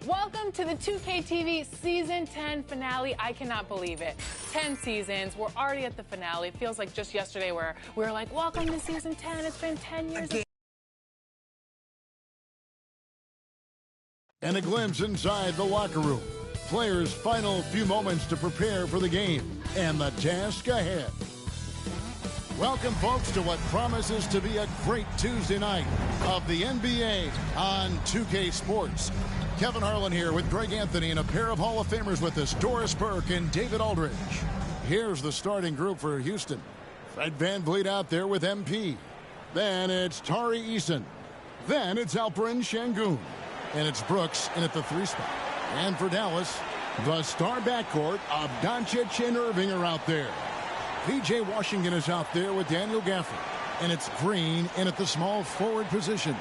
Welcome to the 2K TV Season 10 finale. I cannot believe it. 10 seasons. We're already at the finale. It feels like just yesterday where we were like, welcome to Season 10. It's been 10 years. And a glimpse inside the locker room. Players' final few moments to prepare for the game and the task ahead. Welcome, folks, to what promises to be a great Tuesday night of the NBA on 2K Sports. Kevin Harlan here with Greg Anthony and a pair of Hall of Famers with us, Doris Burke and David Aldridge. Here's the starting group for Houston. Fred VanVleet out there with MP. Then it's Tari Eason. Then it's Alperen Sengun. And it's Brooks in at the 3 spot. And for Dallas, the star backcourt of Doncic and Irving are out there. P.J. Washington is out there with Daniel Gafford. And it's Green in at the small forward position.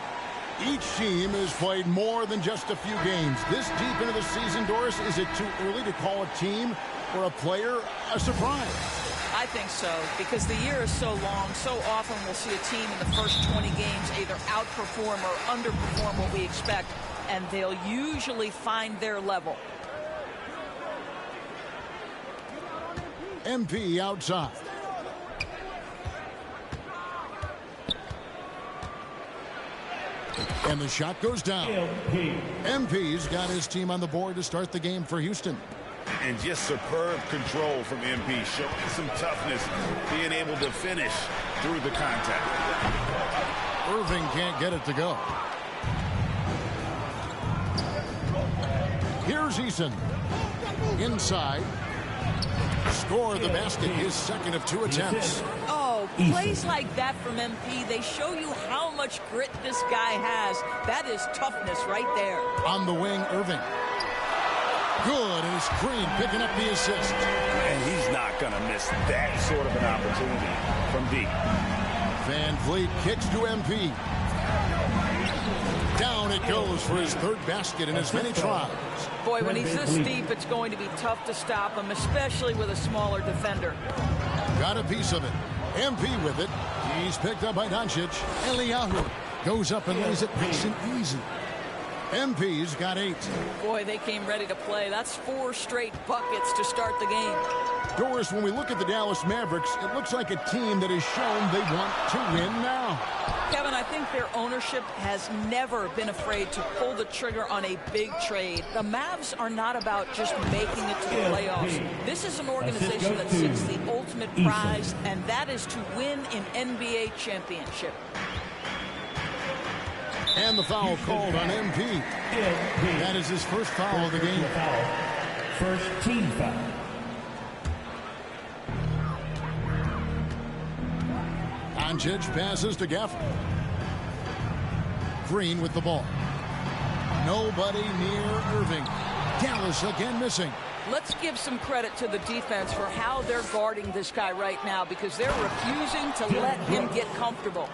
Each team has played more than just a few games. This deep into the season, Doris, is it too early to call a team or a player a surprise? I think so, because the year is so long. So often we'll see a team in the first 20 games either outperform or underperform what we expect, and they'll usually find their level. MP outside. And the shot goes down. MP's got his team on the board to start the game for Houston. And just superb control from MP, showing some toughness, being able to finish through the contact. Irving can't get it to go. Here's Eason. Inside. Score the basket, his second of 2 attempts. Oh, plays like that from MP, they show you how much grit this guy has. That is toughness right there. On the wing, Irving. Good, and it's Green picking up the assist. And he's not going to miss that sort of an opportunity from deep. VanVleet kicks to MP. Down it goes for his 3rd basket in as many tries. Boy, when he's this deep, it's going to be tough to stop him, especially with a smaller defender. Got a piece of it. MP with it. He's picked up by Doncic. Eliyahu goes up and lays it nice and easy. MP's got 8. Boy, they came ready to play. That's 4 straight buckets to start the game. Doris, when we look at the Dallas Mavericks, it looks like a team that has shown they want to win now. Kevin, I think their ownership has never been afraid to pull the trigger on a big trade. The Mavs are not about just making it to the playoffs. This is an organization that seeks the ultimate prize, and that is to win an NBA championship. And the foul called on MP. That is his first foul of the game. First team foul. Doncic passes to Gafford. Green with the ball. Nobody near Irving. Dallas again missing. Let's give some credit to the defense for how they're guarding this guy right now, because they're refusing to let him get comfortable.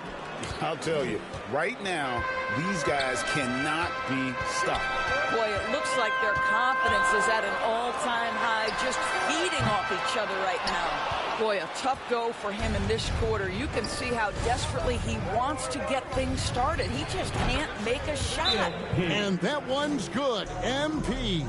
I'll tell you, right now, these guys cannot be stopped. Boy, it looks like their confidence is at an all-time high, just feeding off each other right now. Boy, a tough go for him in this quarter. You can see how desperately he wants to get things started. He just can't make a shot. And that one's good. MP.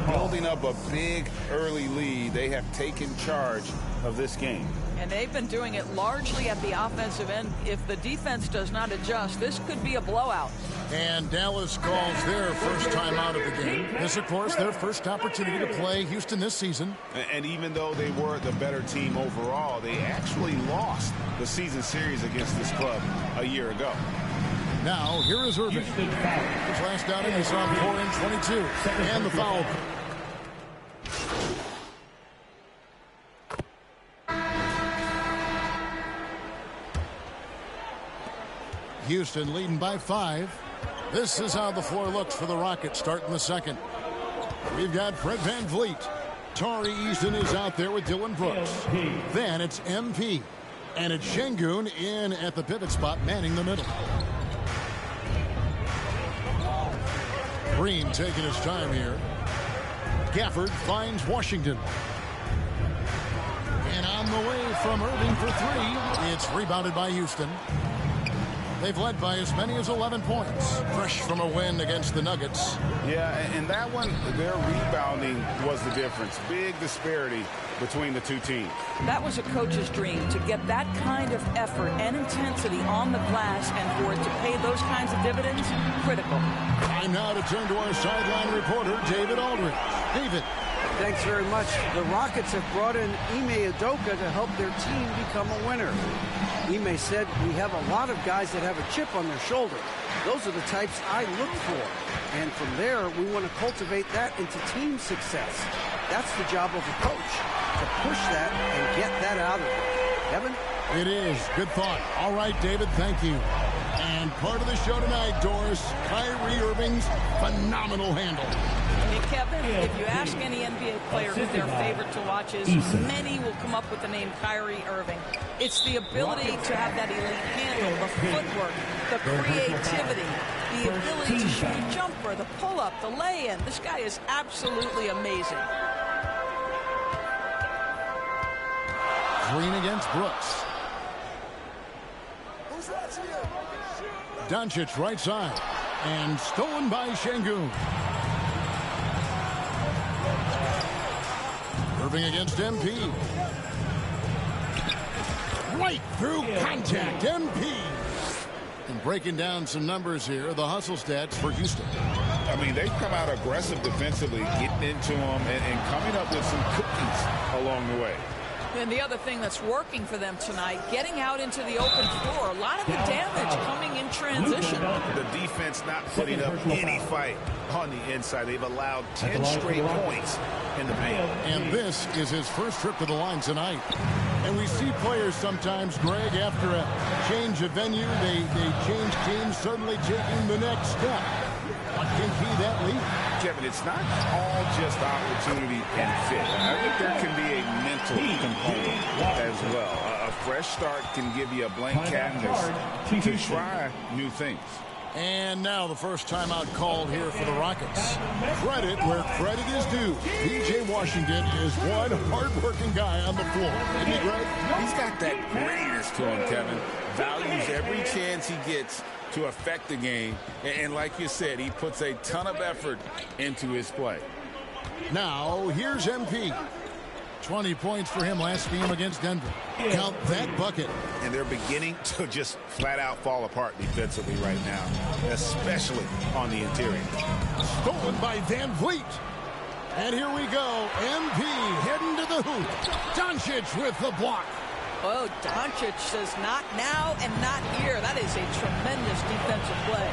Building up a big early lead. They have taken charge of this game. And they've been doing it largely at the offensive end. If the defense does not adjust, this could be a blowout. And Dallas calls their first time out of the game. This, of course, their first opportunity to play Houston this season. And even though they were the better team overall, they actually lost the season series against this club a year ago. Now, here is Irving. His last outing, he saw him 4 and 22. And the foul. Houston leading by 5. This is how the floor looks for the Rockets starting the second. We've got Fred VanVleet. Tari Eason is out there with Dylan Brooks. Then it's MP. And it's Sengun in at the pivot spot, manning the middle. Green taking his time here. Gafford finds Washington. And on the way from Irving for 3. It's rebounded by Houston. They've led by as many as 11 points. Fresh from a win against the Nuggets. Yeah, and that one, their rebounding was the difference. Big disparity between the two teams. That was a coach's dream, to get that kind of effort and intensity on the glass, and for it to pay those kinds of dividends, critical. Time now to turn to our sideline reporter, David Aldridge. David. Thanks very much. The Rockets have brought in Ime Udoka to help their team become a winner. Ime said, "We have a lot of guys that have a chip on their shoulder. Those are the types I look for. And from there, we want to cultivate that into team success. That's the job of a coach, to push that and get that out of them." Kevin? It is. Good thought. All right, David, thank you. And part of the show tonight, Doris, Kyrie Irving's phenomenal handle. Hey, Kevin, if you ask any NBA player who their favorite to watch is, many will come up with the name Kyrie Irving. It's the ability to have that elite handle, the footwork, the creativity, the ability to shoot a jumper, the pull-up, the lay-in. This guy is absolutely amazing. Green against Brooks. Doncic right side. And stolen by Şengün. Irving against MP. Right through contact. MP. And breaking down some numbers here, the hustle stats for Houston. I mean, they've come out aggressive defensively, getting into them and coming up with some cookies along the way. And the other thing that's working for them tonight, getting out into the open floor. A lot of the damage coming in transition. The defense not putting up any fight on the inside. They've allowed 10 straight points in the paint. And this is his first trip to the line tonight. And we see players sometimes, Greg, after a change of venue, they change teams, suddenly taking the next step. What can be that leap? Kevin, it's not all just opportunity and fit. I think there can be a mental component as well. A fresh start can give you a blank canvas to try new things. And now the first timeout called here for the Rockets. Credit where credit is due. P.J. Washington is one hard-working guy on the floor. Isn't he, Greg? He's got that greatness to him, Kevin. Values every chance he gets to affect the game. And like you said, he puts a ton of effort into his play. Now, here's MP. 20 points for him last game against Denver. Count that bucket. And they're beginning to just flat out fall apart defensively right now, especially on the interior. Stolen by Van Vliet. And here we go. MP heading to the hoop. Doncic with the block. Oh, Doncic says not now and not here. That is a tremendous defensive play.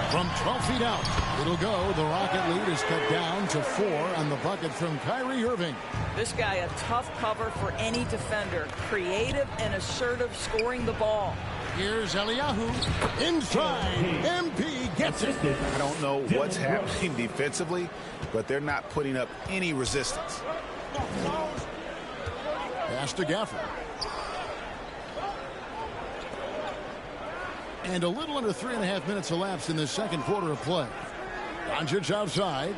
From 12 feet out, it'll go. The Rocket lead is cut down to 4 on the bucket from Kyrie Irving. This guy, a tough cover for any defender. Creative and assertive scoring the ball. Here's Eliyahu. Inside. MP gets it. I don't know what's happening defensively, but they're not putting up any resistance. Pass to Gafford. And a little under 3.5 minutes elapsed in the second quarter of play. Doncic outside.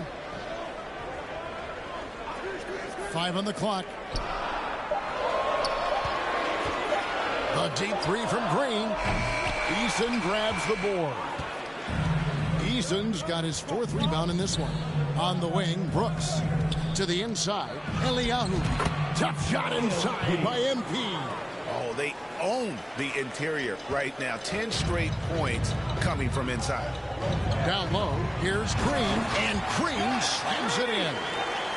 5 on the clock. A deep three from Green. Eason grabs the board. Eason's got his 4th rebound in this one. On the wing, Brooks. To the inside, Eliyahu. Tough shot inside by MP. Oh, they own the interior right now. 10 straight points coming from inside. Down low, here's Green, and Green slams it in.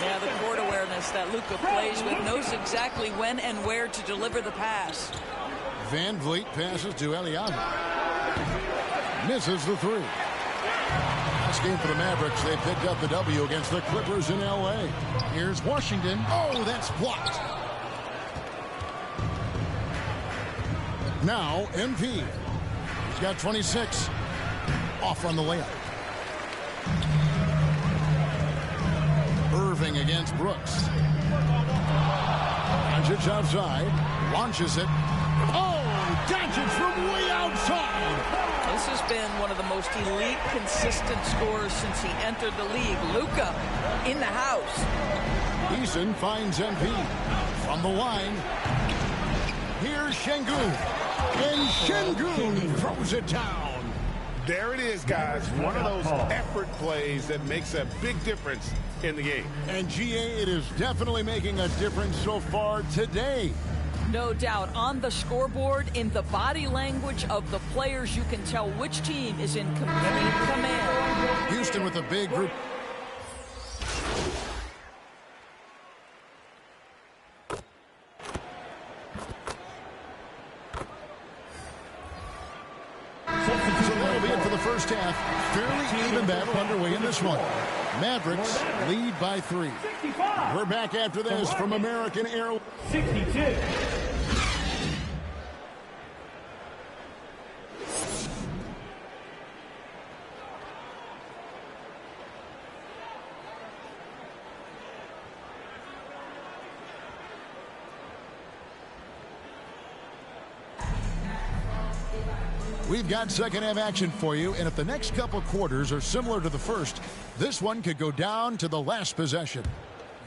Yeah, the court awareness that Luka plays with, knows exactly when and where to deliver the pass. Van Vliet passes to Eliyahu. Misses the 3. Last game for the Mavericks, they picked up the W against the Clippers in L.A. Here's Washington. Oh, that's blocked. Now, MP. He's got 26. Off on the layup. Irving against Brooks. Doncic outside. Launches it. Oh, Doncic from way outside. This has been one of the most elite, consistent scorers since he entered the league. Luka in the house. Eason finds MP. From the line. Here's Şengün. And Şengün throws it down. There it is, guys. One of those effort plays that makes a big difference in the game. And GA, it is definitely making a difference so far today. No doubt. On the scoreboard, in the body language of the players, you can tell which team is in complete command. Houston with a big group. So that'll be it for the first half. Fairly even battle underway in this one. Mavericks lead by 3. We're back after this from American Airlines. 62. We've got second half action for you, and if the next couple quarters are similar to the first, this one could go down to the last possession.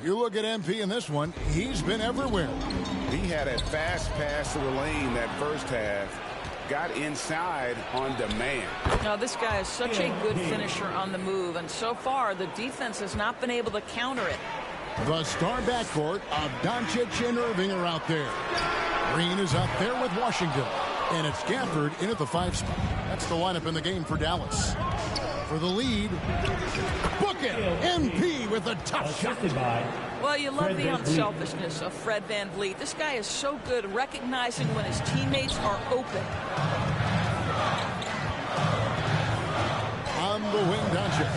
You look at MP in this one, he's been everywhere. He had a fast pass to the lane that first half. Got inside on demand. Now, this guy is such a good finisher on the move, and so far the defense has not been able to counter it. The star backcourt of Doncic and Irving are out there. Green is out there with Washington. And it's Gafford in at the 5 spot. That's the lineup in the game for Dallas. For the lead, book it. MP with a tough shot. Well, you love the unselfishness of Fred VanVleet. This guy is so good recognizing when his teammates are open. On the wing, Doncic.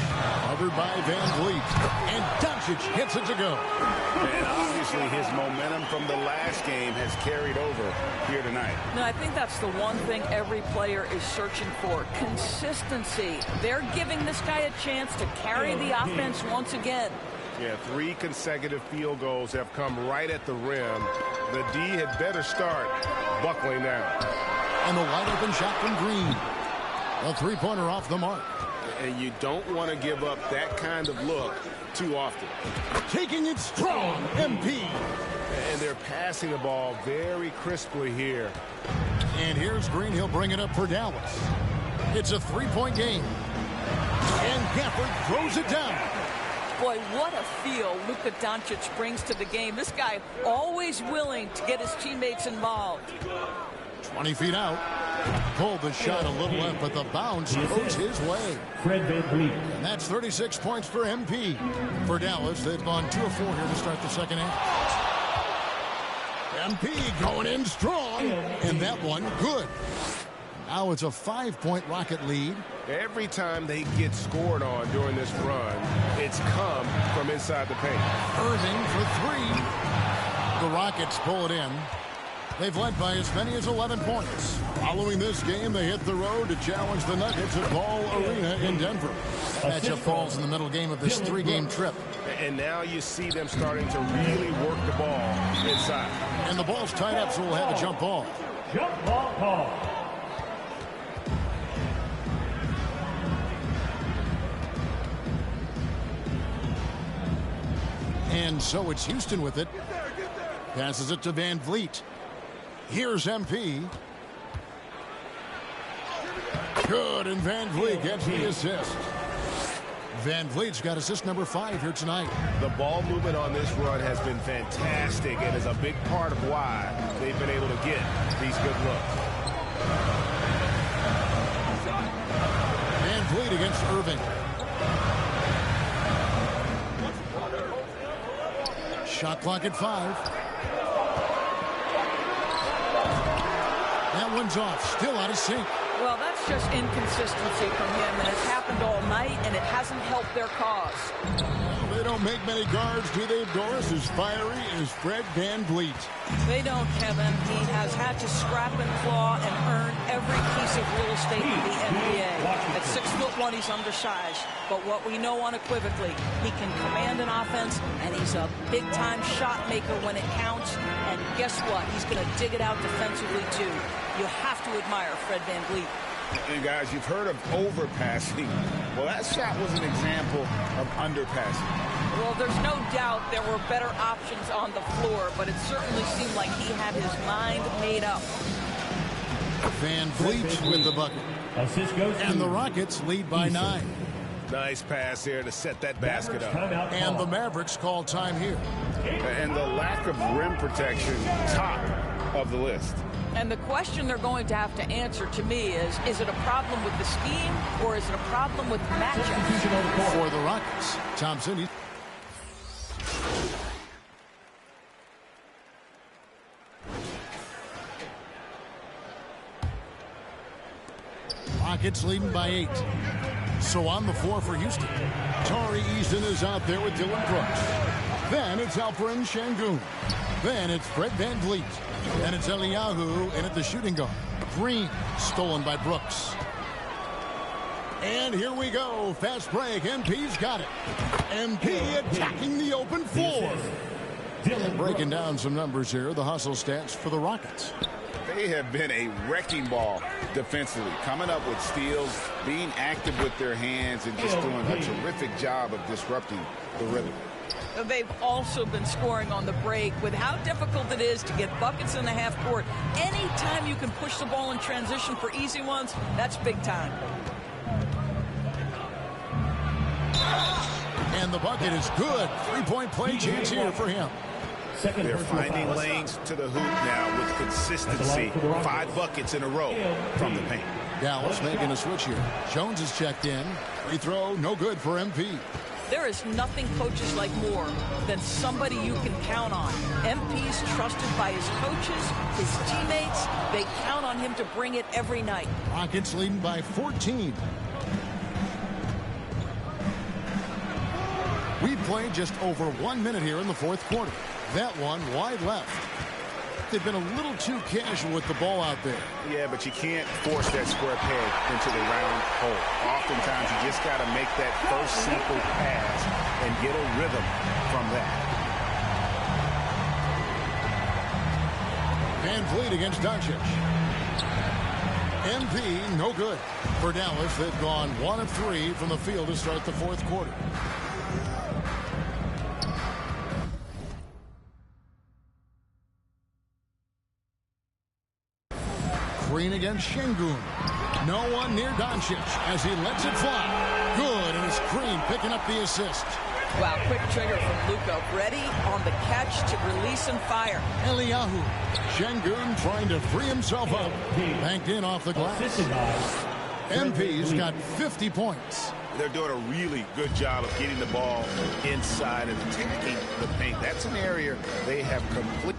Covered by VanVleet. And Doncic hits it to go. And obviously his momentum from the last game has carried over here tonight. No, I think that's the one thing every player is searching for. Consistency. They're giving this guy a chance to carry the offense once again. Yeah, 3 consecutive field goals have come right at the rim. The D had better start buckling down. And the wide open shot from Green. A 3-pointer off the mark. And you don't want to give up that kind of look too often. Taking it strong, MP. And they're passing the ball very crisply here. And here's Green. He'll bring it up for Dallas. It's a 3-point game. And Gafford throws it down. Boy, what a feel Luka Doncic brings to the game. This guy always willing to get his teammates involved. 20 feet out. Pulled the shot a little left, but the bounce goes his way. Fred VanVleet. And that's 36 points for MP. For Dallas, they've gone 2 of 4 here to start the second half. MP going in strong, and that one good. Now it's a 5-point Rocket lead. Every time they get scored on during this run, it's come from inside the paint. Irving for 3. The Rockets pull it in. They've led by as many as 11 points. Following this game, they hit the road to challenge the Nuggets at Ball Arena in Denver. That matchup falls in the middle game of this 3-game trip. And now you see them starting to really work the ball inside. And the ball's tied up, so we'll have a jump ball. Jump ball call. And so it's Houston with it. Passes it to VanVleet. Here's MP. Good, and VanVleet gets the assist. VanVleet's got assist number 5 here tonight. The ball movement on this run has been fantastic and is a big part of why they've been able to get these good looks. VanVleet against Irving. Shot clock at 5. That one's off. Still out of sync. Well, that's just inconsistency from him, and it's happened all night, and it hasn't helped their cause. Well, they don't make many guards, do they, Doris? As fiery as Fred VanVleet. They don't, Kevin. He has had to scrap and claw and earn every piece of real estate in the NBA. At 6'1", he's undersized. But what we know unequivocally, he can command an offense, and he's a big-time shot maker when it counts. And guess what? He's going to dig it out defensively, too. You have to admire Fred VanVleet. And guys, you've heard of overpassing. Well, that shot was an example of underpassing. Well, there's no doubt there were better options on the floor, but it certainly seemed like he had his mind made up. Van Vliet with the bucket. Assist goes to And the Rockets lead by 9. Nice pass there to set that basket up. And the Mavericks call time here. And the lack of rim protection, top of the list. And the question they're going to have to answer to me is it a problem with the scheme or is it a problem with matchups? For the Rockets, Thompson. Rockets leading by 8. So on the floor for Houston, Tari Eason is out there with Dylan Brooks. Then it's Alperen Şengün. Then it's Fred Van Vliet. Then it's Eliyahu in at the shooting guard. Green stolen by Brooks. And here we go. Fast break. MP's got it. MP attacking the open floor. Breaking down some numbers here. The hustle stats for the Rockets. They have been a wrecking ball defensively, coming up with steals, being active with their hands, and just doing a terrific job of disrupting the rhythm. They've also been scoring on the break. With how difficult it is to get buckets in the half court, anytime you can push the ball in transition for easy ones, that's big time. And the bucket is good. Three-point play chance here for him. They're finding lanes to the hoop now with consistency. 5 buckets in a row from the paint. Dallas making a switch here. Jones is checked in. Free throw, no good for MP. There is nothing coaches like more than somebody you can count on. MP's trusted by his coaches, his teammates. They count on him to bring it every night. Rockets leading by 14. We played just over 1 minute here in the fourth quarter. That one wide left. They've been a little too casual with the ball out there. Yeah, but you can't force that square peg into the round hole. Oftentimes, you just got to make that first simple pass and get a rhythm from that. Van Vliet against Doncic. MP, no good. For Dallas, they've gone 1 of 3 from the field to start the fourth quarter. Green against Şengün. No one near Doncic as he lets it fly. Good, and it's Green picking up the assist. Wow, quick trigger from Luka. Ready on the catch to release and fire. Eliyahu. Şengün trying to free himself up. Banked in off the glass. MP's got 50 points. They're doing a really good job of getting the ball inside and attacking the paint. That's an area they have complete.